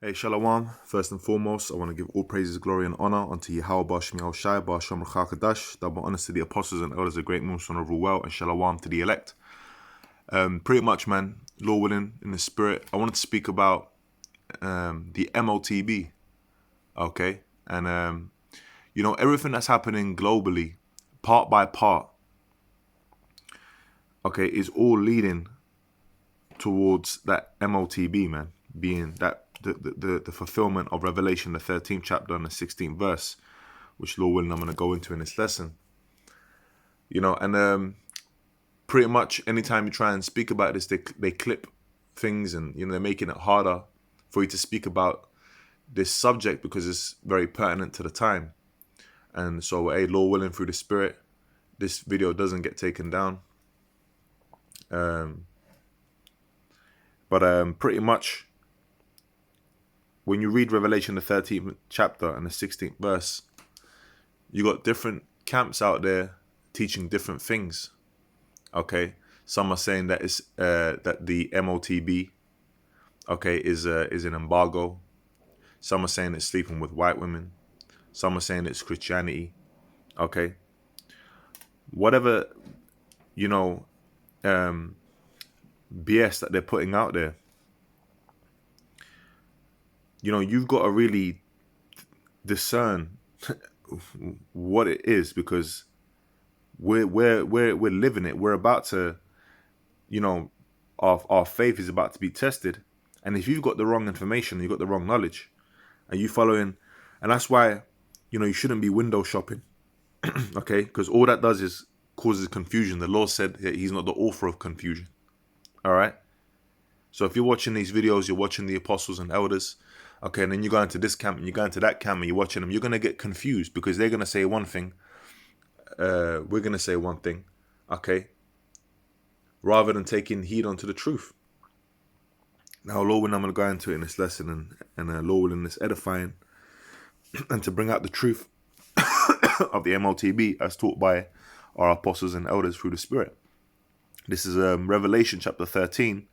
Hey, Shalom. First and foremost, I want to give all praises, glory, and honor unto Yahweh Bashmi Al Shai, Basham Rakakadash, double honors to the apostles and elders of great Muslim of well, and Shalom to the elect. Pretty much, man, Lord willing, in the spirit, I wanted to speak about the MOTB, okay? And, everything that's happening globally, part by part, okay, is all leading towards that MOTB, man, being that the fulfillment of Revelation, the 13th chapter and the 16th verse, which, Lord willing, I'm going to go into in this lesson. And pretty much anytime you try and speak about this, they clip things and, they're making it harder for you to speak about this subject because it's very pertinent to the time. And so, hey, Lord willing, through the Spirit, this video doesn't get taken down. But pretty much, when you read Revelation, the 13th chapter and the 16th verse, you got different camps out there teaching different things. Okay, some are saying that it's that the MOTB, okay, is an embargo. Some are saying it's sleeping with white women. Some are saying it's Christianity. Okay, whatever BS that they're putting out there. You've got to really discern what it is, because we're living it. We're about to, our faith is about to be tested. And if you've got the wrong information, you've got the wrong knowledge, and you following, and that's why, you shouldn't be window shopping, okay? Because all that does is causes confusion. The Lord said that He's not the author of confusion. All right. So if you're watching these videos, you're watching the apostles and elders, okay, and then you go into this camp and you go into that camp and you're watching them, you're going to get confused because they're going to say one thing, we're going to say one thing, okay, rather than taking heed onto the truth. Now, Lord willing, I'm going to go into it in this lesson and Lord willing, this edifying and to bring out the truth of the MOTB as taught by our apostles and elders through the Spirit. This is Revelation chapter 13,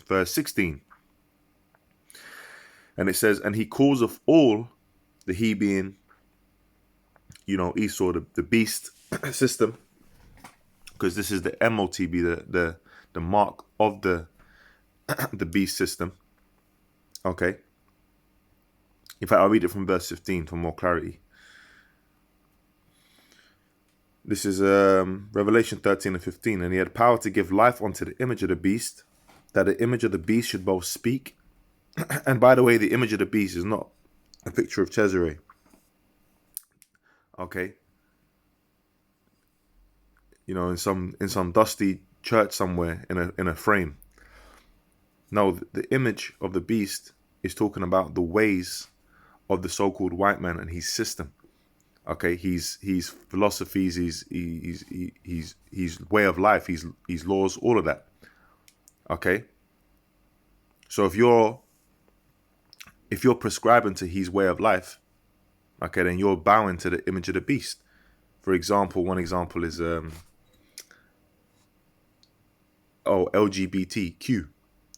verse 16. And it says, and he calls of all, the he being, Esau, the beast system, because this is the MOTB, the mark of the beast system. Okay. In fact, I'll read it from verse 15 for more clarity. This is Revelation 13 and 15. And he had power to give life unto the image of the beast, that the image of the beast should both speak. And by the way, the image of the beast is not a picture of Cesare. Okay. In some dusty church somewhere in a frame. No, the image of the beast is talking about the ways of the so-called white man and his system. Okay, his philosophies, his way of life, his laws, all of that. Okay. So if you're prescribing to his way of life, okay, then you're bowing to the image of the beast. For example, one example is LGBTQ,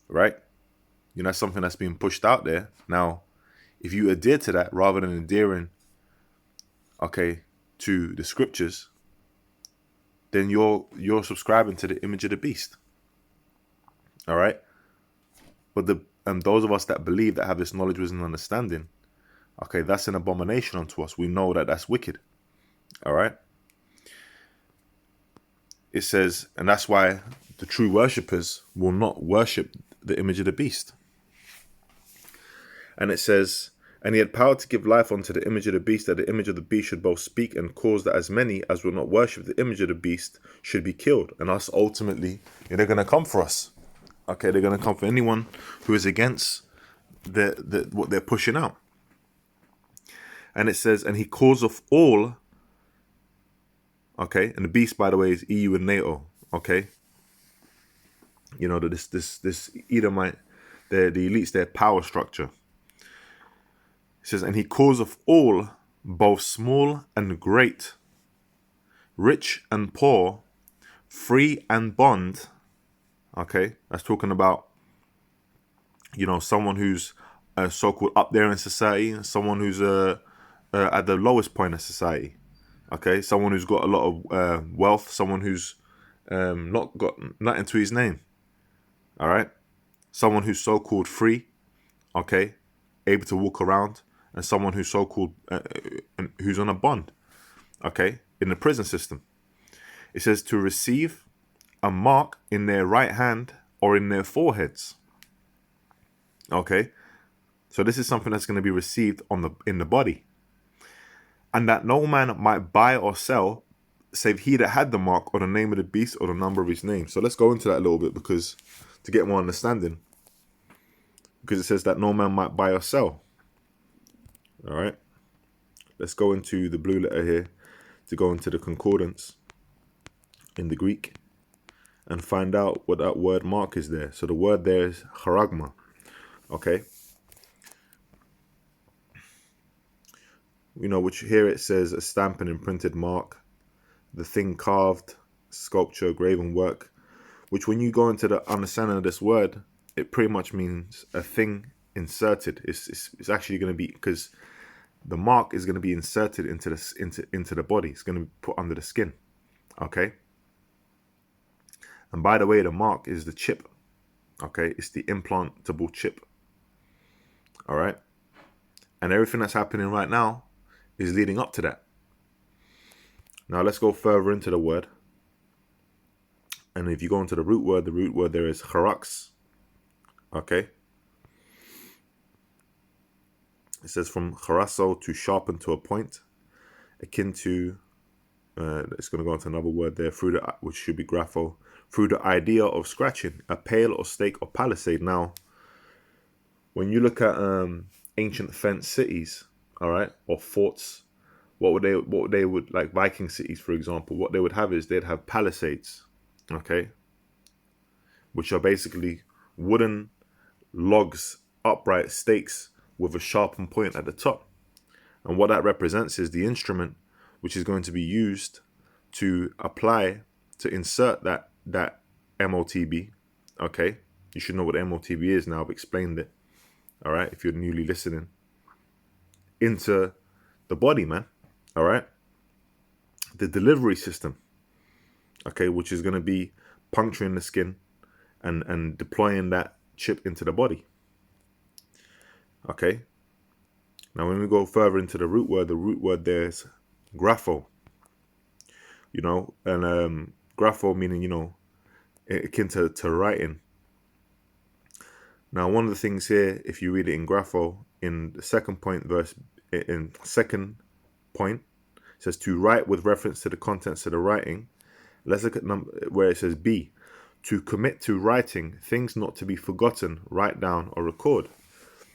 right? That's something that's being pushed out there. Now, if you adhere to that rather than adhering, okay, to the scriptures, then you're subscribing to the image of the beast. All right. But those of us that believe, that have this knowledge, wisdom, and understanding, okay, that's an abomination unto us. We know that that's wicked. All right. It says, and that's why the true worshippers will not worship the image of the beast. And it says, and he had power to give life unto the image of the beast, that the image of the beast should both speak, and cause that as many as will not worship the image of the beast should be killed. And us ultimately, they're going to come for us. Okay, they're going to come for anyone who is against what they're pushing out. And it says, and he calls of all, okay, and the beast, by the way, is EU and NATO, okay? This Edomite, the elites, their power structure. It says, and he calls of all, both small and great, rich and poor, free and bond. Okay, that's talking about, someone who's so-called up there in society, and someone who's at the lowest point of society. Okay, someone who's got a lot of wealth, someone who's not got nothing to his name. All right, someone who's so-called free. Okay, able to walk around, and someone who's so-called who's on a bond. Okay, in the prison system, it says to receive a mark in their right hand or in their foreheads. Okay, so this is something that's going to be received in the body, and that no man might buy or sell, save he that had the mark or the name of the beast or the number of his name. So let's go into that a little bit because to get more understanding, because it says that no man might buy or sell. All right, let's go into the blue letter here to go into the concordance in the Greek and find out what that word mark is there. So the word there is charagma. Okay, which here it says a stamp and imprinted mark, the thing carved, sculpture, graven work, which when you go into the understanding of this word, it pretty much means a thing inserted. It's actually going to be, because the mark is going to be inserted into the body. It's going to be put under the skin. Okay. And by the way, the mark is the chip. Okay, it's the implantable chip. All right. And everything that's happening right now is leading up to that. Now let's go further into the word. And if you go into the root word there is charax. Okay. It says from charasso, to sharpen to a point, akin to, it's going to go into another word there, which should be grapho, through the idea of scratching, a pale or stake or palisade. Now, when you look at ancient fenced cities, all right, or forts, what they would like Viking cities, for example, what they would have is they'd have palisades, okay, which are basically wooden logs, upright stakes with a sharpened point at the top. And what that represents is the instrument which is going to be used to insert that MOTB. Okay, you should know what MOTB is now. I've explained it. All right, if you're newly listening, into the body, man. All right, the delivery system. Okay, which is going to be puncturing the skin and deploying that chip into the body. Okay. Now, when we go further into the root word there is grapho. And grapho meaning, akin to writing. Now, one of the things here, if you read it in grapho, in the second point, it says to write with reference to the contents of the writing. Let's look at where it says B, to commit to writing things not to be forgotten, write down or record.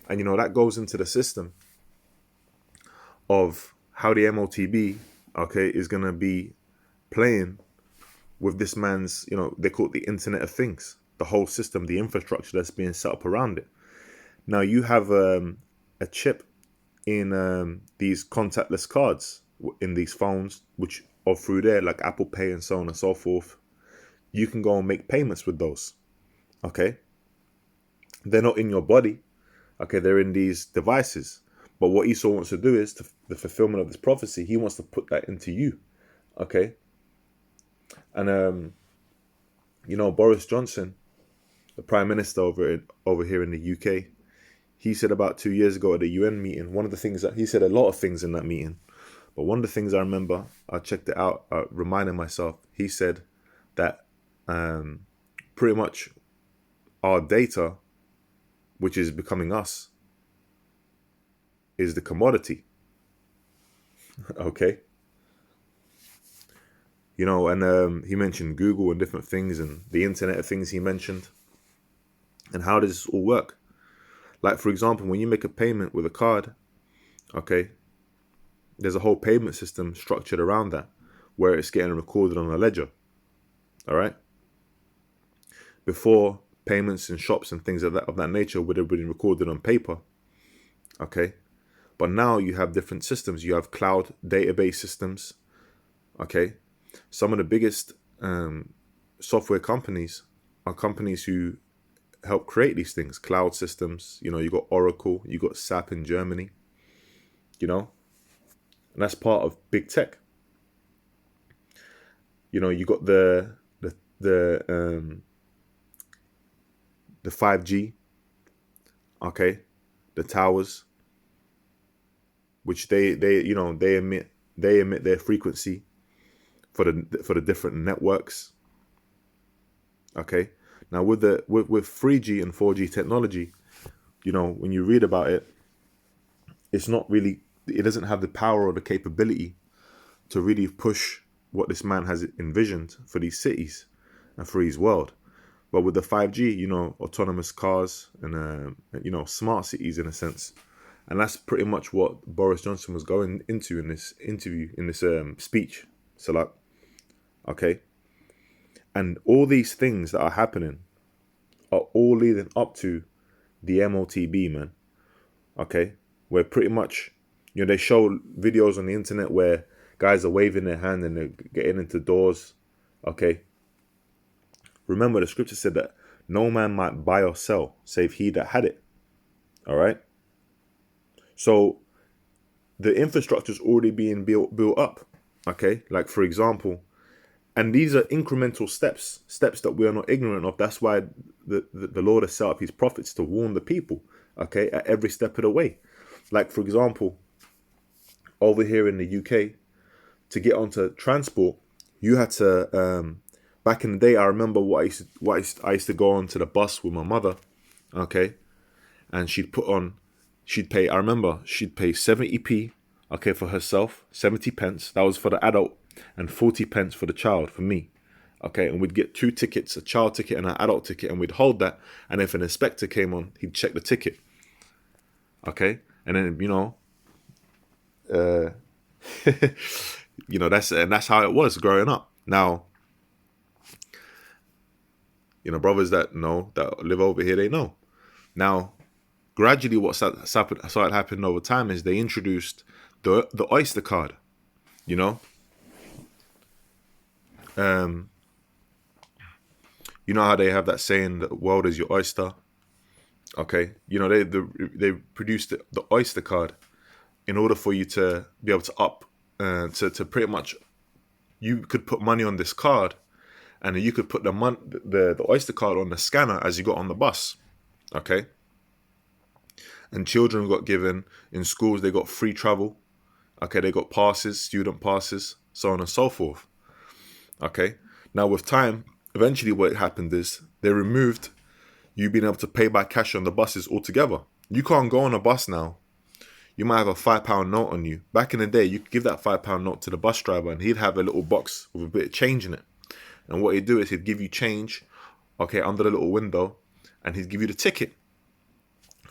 And that goes into the system of how the MOTB, okay, is going to be playing with this man's, they call it the Internet of Things, the whole system, the infrastructure that's being set up around it. Now you have a chip in these contactless cards in these phones, which are through there, like Apple Pay and so on and so forth. You can go and make payments with those. Okay, they're not in your body. Okay, they're in these devices. But what Esau wants to do is, the fulfillment of this prophecy, he wants to put that into you. Okay? And, Boris Johnson, the Prime Minister over here in the UK, he said about 2 years ago at the UN meeting, one of the things that he said, a lot of things in that meeting, but one of the things I remember, I checked it out, reminding myself, he said that pretty much our data, which is becoming us, is the commodity. Okay. And he mentioned Google and different things and the Internet of Things he mentioned. And how does this all work? Like, for example, when you make a payment with a card, okay, there's a whole payment system structured around that where it's getting recorded on a ledger. All right. Before, payments in shops and things of that nature would have been recorded on paper. Okay. But now you have different systems. You have cloud database systems. Okay. Some of the biggest software companies are companies who help create these things, cloud systems. You know, you got Oracle, you got SAP in Germany, you know, and that's part of big tech. You know, you got the 5G, okay, the towers, which they you know they emit their frequency for the different networks. Okay, now with 3G and 4G technology, you know, when you read about it, it's not really, it doesn't have the power or the capability to really push what this man has envisioned for these cities and for his world. But with the 5G, you know, autonomous cars and you know, smart cities in a sense, and that's pretty much what Boris Johnson was going into in this interview, in this speech. So like, okay, and all these things that are happening are all leading up to the MOTB, man. Okay, where pretty much, you know, they show videos on the internet where guys are waving their hand and they're getting into doors. Okay, remember the scripture said that no man might buy or sell save he that had it. All right. So the infrastructure is already being built up. Okay, like for example, and these are incremental steps that we are not ignorant of. That's why the Lord has set up his prophets to warn the people, okay, at every step of the way. Like for example, over here in the UK, to get onto transport, you had to back in the day, I remember I used to go onto the bus with my mother, okay, and she'd pay, I remember she'd pay 70p, okay, for herself, 70 pence, that was for the adult, and 40 pence for the child, for me, okay, and we'd get two tickets, a child ticket and an adult ticket, and we'd hold that, and if an inspector came on, he'd check the ticket, okay, and then, you know, you know, that's how it was growing up. Now, you know, brothers that live over here, they know. Now, gradually, what started happening over time is they introduced the Oyster card. You know, you know how they have that saying that the world is your oyster. Okay, you know they produced the Oyster card in order for you to be able to to pretty much, you could put money on this card, and you could put the Oyster card on the scanner as you got on the bus. Okay. And children got given, in schools, they got free travel. Okay, they got passes, student passes, so on and so forth. Okay, now with time, eventually what happened is they removed you being able to pay by cash on the buses altogether. You can't go on a bus now. You might have a £5 note on you. Back in the day, you could give that £5 note to the bus driver and he'd have a little box with a bit of change in it. And what he'd do is he'd give you change, okay, under the little window, and he'd give you the ticket.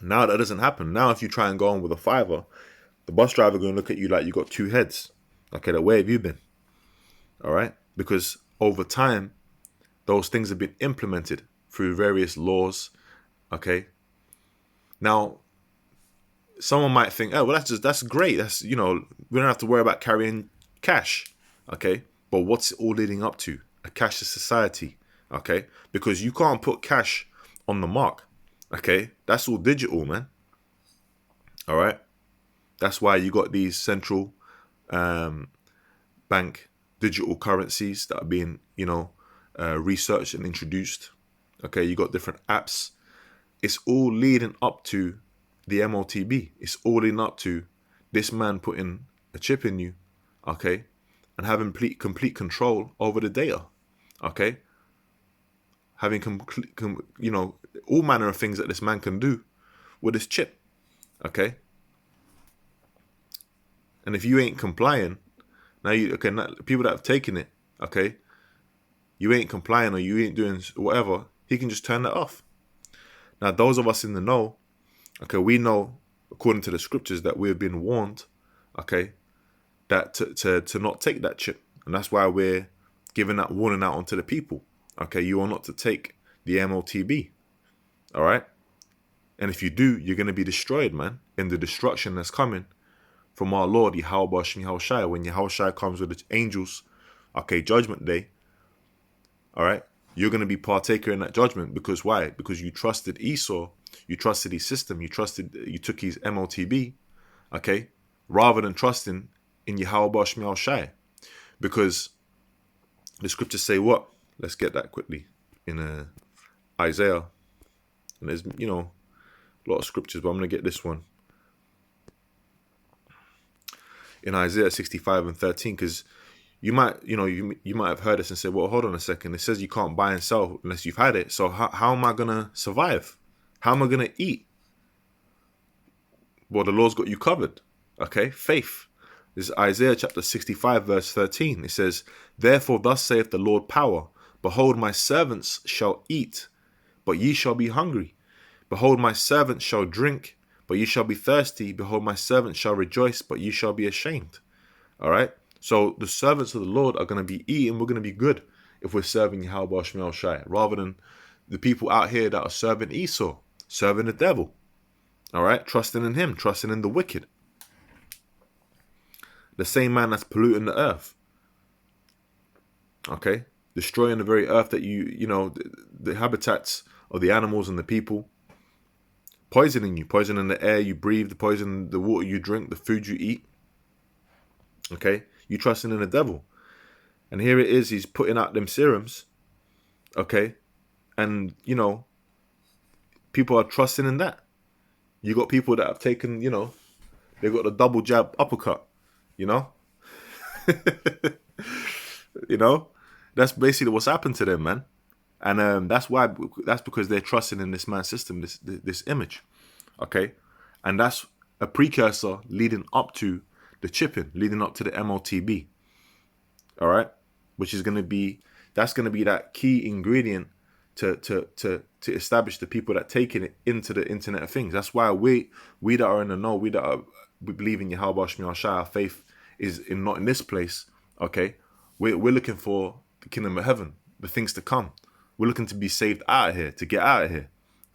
Now that doesn't happen. Now if you try and go on with a £5, the bus driver going to look at you like you got two heads. Okay, like, where have you been? All right? Because over time, those things have been implemented through various laws. Okay? Now, someone might think, oh, well, that's great. That's, you know, we don't have to worry about carrying cash. Okay? But what's it all leading up to? A cashless society. Okay? Because you can't put cash on the mark. Okay, that's all digital, man. All right, that's why you got these central bank digital currencies that are being, you know, researched and introduced. Okay, you got different apps. It's all leading up to the MOTB. It's all leading up to this man putting a chip in you, okay, and having complete control over the data, okay. Having you know, all manner of things that this man can do with his chip, okay. And if you ain't complying, now people that have taken it, okay, you ain't complying or you ain't doing whatever, he can just turn that off. Now, those of us in the know, okay, we know according to the scriptures that we've been warned, okay, that to not take that chip, and that's why we're giving that warning out onto the people. Okay, you are not to take the MOTB. All right? And if you do, you're going to be destroyed, man, in the destruction that's coming from our Lord, Yahweh Shem Yahushai, when Yahushai comes with the angels, okay, judgment day. All right? you're going to be partaker in that judgment. Because why? Because you trusted Esau, you trusted his system, you took his MOTB, okay, rather than trusting in Yahweh Shmiel Shai. Because the scriptures say what? Let's get that quickly in Isaiah. And there's, a lot of scriptures, but I'm going to get this one. In Isaiah 65:13, because you might have heard this and say, well, hold on a second. It says you can't buy and sell unless you've had it. So how am I going to survive? How am I going to eat? Well, the Lord's got you covered. Okay, faith. This is Isaiah chapter 65, verse 13. It says, therefore thus saith the Lord power, behold, my servants shall eat, but ye shall be hungry. Behold, my servants shall drink, but ye shall be thirsty. Behold, my servants shall rejoice, but ye shall be ashamed. All right? So the servants of the Lord are going to be eating. We're going to be good if we're serving Yahweh Shmiel Shai, rather than the people out here that are serving Esau, serving the devil. All right? Trusting in him, trusting in the wicked. The same man that's polluting the earth. Okay? Destroying the very earth that the habitats of the animals and the people. Poisoning you, poisoning the air you breathe, the poison, the water you drink, the food you eat. Okay? You trusting in the devil. And here it is, he's putting out them serums. Okay? And, people are trusting in that. You got people that have taken, they've got the double jab uppercut. That's basically what's happened to them, man. And that's because they're trusting in this man's system, this image. Okay? And that's a precursor leading up to the chipping, leading up to the MOTB. All right? Which is going to be that key ingredient to establish the people that taking it into the Internet of Things. That's why we that are in the know, we believe in Yahweh Shmiel Shai, our faith is not in this place. Okay? We're looking for the kingdom of heaven, the things to come. We're looking to be saved out of here, to get out of here.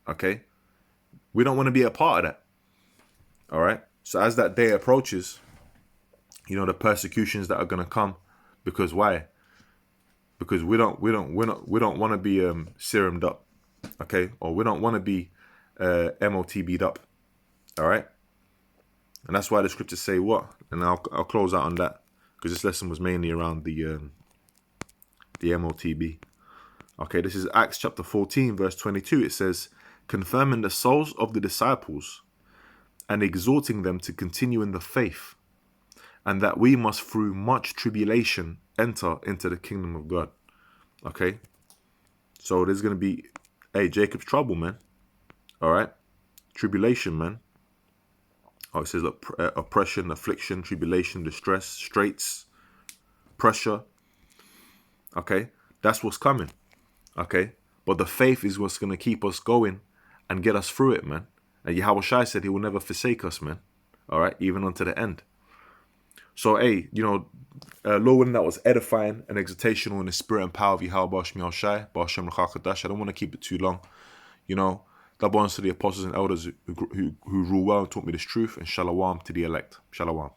Okay? We don't want to be a part of that. All right? So as that day approaches, the persecutions that are going to come, because why? Because we don't want to be serumed up, okay? Or we don't want to be MOTB'd up. All right? And that's why the scriptures say what? And I'll close out on that, because this lesson was mainly around the MOTB. Okay, this is Acts chapter 14, verse 22. It says, confirming the souls of the disciples and exhorting them to continue in the faith, and that we must through much tribulation enter into the kingdom of God. Okay? So there's going to be, Jacob's trouble, man. All right? Tribulation, man. Oh, it says oppression, affliction, tribulation, distress, straits, pressure. Okay? That's what's coming. Okay? But the faith is what's going to keep us going and get us through it, man. And Yahweh Shai said he will never forsake us, man. All right? Even unto the end. So, Lord willing, that was edifying and exhortational in the spirit and power of Yahweh Shmiel Shai. I don't want to keep it too long. God bless to the apostles and elders who rule well and taught me this truth. And shalom to the elect. Shalom.